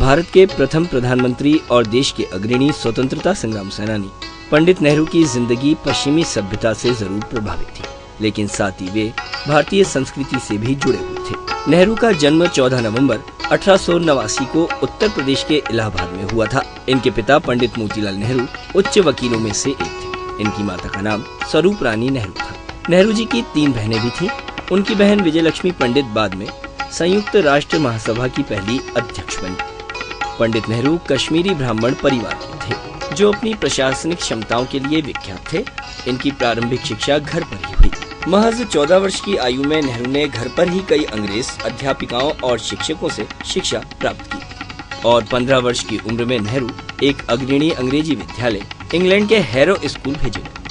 भारत के प्रथम प्रधानमंत्री और देश के अग्रणी स्वतंत्रता संग्राम सेनानी पंडित नेहरू की जिंदगी पश्चिमी सभ्यता से जरूर प्रभावित थी, लेकिन साथ ही वे भारतीय संस्कृति से भी जुड़े हुए थे। नेहरू का जन्म 14 नवंबर 1889 को उत्तर प्रदेश के इलाहाबाद में हुआ था। इनके पिता पंडित मोतीलाल नेहरू उच्च वकीलों में से एक थे। इनकी माता का नाम स्वरूप रानी नेहरू था। नेहरू जी की 3 बहनें भी थीं। उनकी बहन विजयलक्ष्मी पंडित बाद में संयुक्त राष्ट्र महासभा की पहली अध्यक्ष बनी। पंडित नेहरू कश्मीरी ब्राह्मण परिवार के थे, जो अपनी प्रशासनिक क्षमताओं के लिए विख्यात थे। इनकी प्रारंभिक शिक्षा घर पर ही हुई। महज 14 वर्ष की आयु में नेहरू ने घर पर ही कई अंग्रेज अध्यापिकाओं और शिक्षकों से शिक्षा प्राप्त की और 15 वर्ष की उम्र में नेहरू एक अग्रणी अंग्रेजी विद्यालय इंग्लैंड के हैरो स्कूल भेजे गए।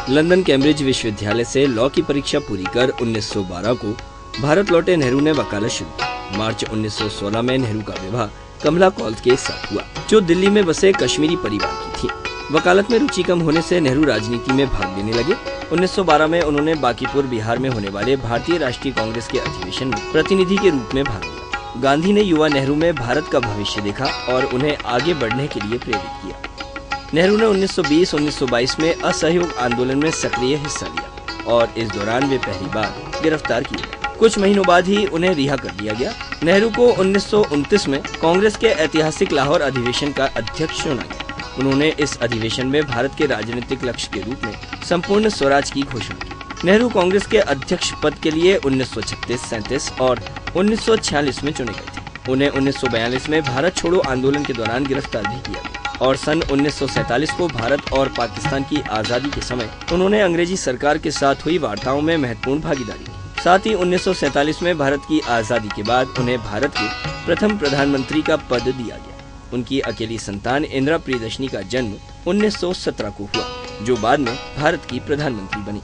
लंदन कैम्ब्रिज विश्वविद्यालय से लॉ की परीक्षा पूरी कर 1912 को भारत लौटे नेहरू ने वकालत शुरू की। मार्च 1916 में नेहरू का विवाह कमला कौल के साथ हुआ, जो दिल्ली में बसे कश्मीरी परिवार की थी। वकालत में रुचि कम होने से नेहरू राजनीति में भाग लेने लगे। 1912 में उन्होंने बांकीपुर बिहार में होने वाले भारतीय राष्ट्रीय कांग्रेस के अधिवेशन में प्रतिनिधि के रूप में भाग लिया। गांधी ने युवा नेहरू में भारत का भविष्य देखा और उन्हें आगे बढ़ने के लिए प्रेरित किया। नेहरू ने 1920-1922 में असहयोग आंदोलन में सक्रिय हिस्सा लिया और इस दौरान वे पहली बार गिरफ्तार किए गए। कुछ महीनों बाद ही उन्हें रिहा कर दिया गया। नेहरू को 1929 में कांग्रेस के ऐतिहासिक लाहौर अधिवेशन का अध्यक्ष चुना गया। उन्होंने इस अधिवेशन में भारत के राजनीतिक लक्ष्य के रूप में संपूर्ण स्वराज की घोषणा की। नेहरू कांग्रेस के अध्यक्ष पद के लिए 1936, 37 और 1946 में चुने गए थे। उन्हें 1942 में भारत छोड़ो आंदोलन के दौरान गिरफ्तार भी किया गया और सन 1947 को भारत और पाकिस्तान की आजादी के समय उन्होंने अंग्रेजी सरकार के साथ हुई वार्ताओं में महत्वपूर्ण भागीदारी की। साथ ही 1947 में भारत की आजादी के बाद उन्हें भारत के प्रथम प्रधानमंत्री का पद दिया गया। उनकी अकेली संतान इंदिरा प्रियदर्शनी का जन्म 1917 को हुआ, जो बाद में भारत की प्रधानमंत्री बनी।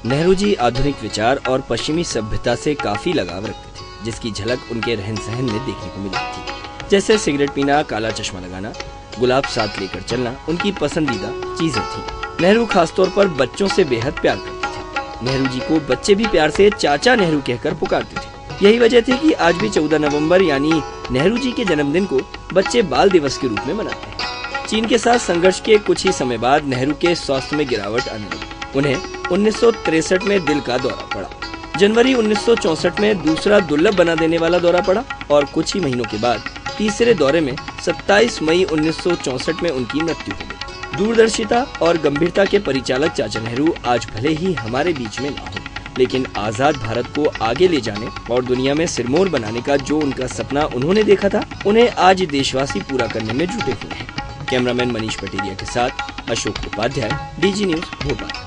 नेहरू जी आधुनिक विचार और पश्चिमी सभ्यता से काफी लगाव रखते थे, जिसकी झलक उनके रहन सहन में देखने को मिलती थी। जैसे सिगरेट पीना, काला चश्मा लगाना, गुलाब साथ लेकर चलना उनकी पसंदीदा चीजें थी। नेहरू खासतौर पर बच्चों से बेहद प्यार करते थे। नेहरू जी को बच्चे भी प्यार से चाचा नेहरू कहकर पुकारते थे। यही वजह थी कि आज भी 14 नवंबर यानी नेहरू जी के जन्मदिन को बच्चे बाल दिवस के रूप में मनाते हैं। चीन के साथ संघर्ष के कुछ ही समय बाद नेहरू के स्वास्थ्य में गिरावट आने लगी। उन्हें 1963 में दिल का दौरा पड़ा। जनवरी 1964 में दूसरा दुर्लभ बना देने वाला दौरा पड़ा और कुछ ही महीनों के बाद तीसरे दौरे में 27 मई 1964 में उनकी मृत्यु हो गई। दूरदर्शिता और गंभीरता के परिचालक चाचा नेहरू आज भले ही हमारे बीच में ना हो, लेकिन आजाद भारत को आगे ले जाने और दुनिया में सिरमौर बनाने का जो उनका सपना उन्होंने देखा था, उन्हें आज देशवासी पूरा करने में जुटे हुए हैं। कैमरामैन मनीष पटेरिया के साथ अशोक उपाध्याय, DG न्यूज भोपाल।